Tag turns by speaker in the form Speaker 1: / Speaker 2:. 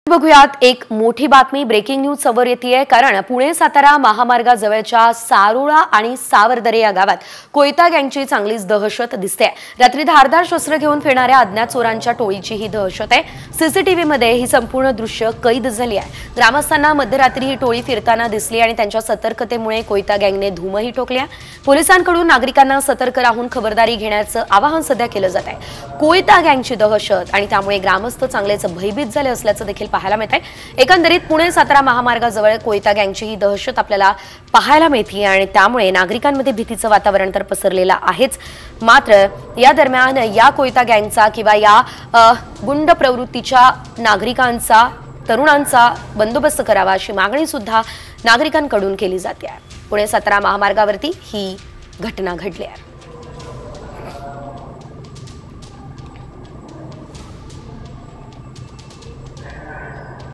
Speaker 1: बघूयात एक मोठी बातमी ब्रेकिंग न्यूज समोर येतेय कारण पुणे सातारा महामार्गाजवळच्या सारोळा आणि सावरदरे या गावात कोयता गँगची चांगलीच दहशत दिसते। रात्री धारदार शस्त्र घेऊन फिरणाऱ्या अज्ञात चोरांच्या टोळीची ही दहशत आहे। सीसीटीव्ही मध्ये ही संपूर्ण दृश्य कैद झाली आहे। ग्रामस्थांना मध्यरात्री ही टोळी फिरताना दिसली आणि त्यांच्या सतर्कतेमुळे कोयता गँगने धूमही ठोकली आहे। पोलिसांकडून नागरिकांना सतर्क राहून खबरदारी घेण्याचं आवाहन सध्या केलं जात आहे। कोयता गँगची दहशत आणि त्यामुळे ग्रामस्थ चांगलेच भयभीत झाले असल्याचं देखील पाहायला मिळत आहे। एकंदरीत पुणे सातारा महामार्गाजवळ कोयता गँगची ही दहशत आपल्याला पाहायला मिळते आणि त्यामुळे नागरिकांमध्ये भीतीचं वातावरण तर पसरलेलं आहेच। मात्र या दरम्यान या कोयता गँगचा किंवा या गुंड प्रवृत्तीच्या नागरिकांचा तरुणांचा बंदोबस्त करावा अशी मागणी सुद्धा नागरिकांकडून केली जाते आहे। पुणे सातारा महामार्गावरती ही घटना घडली आहे।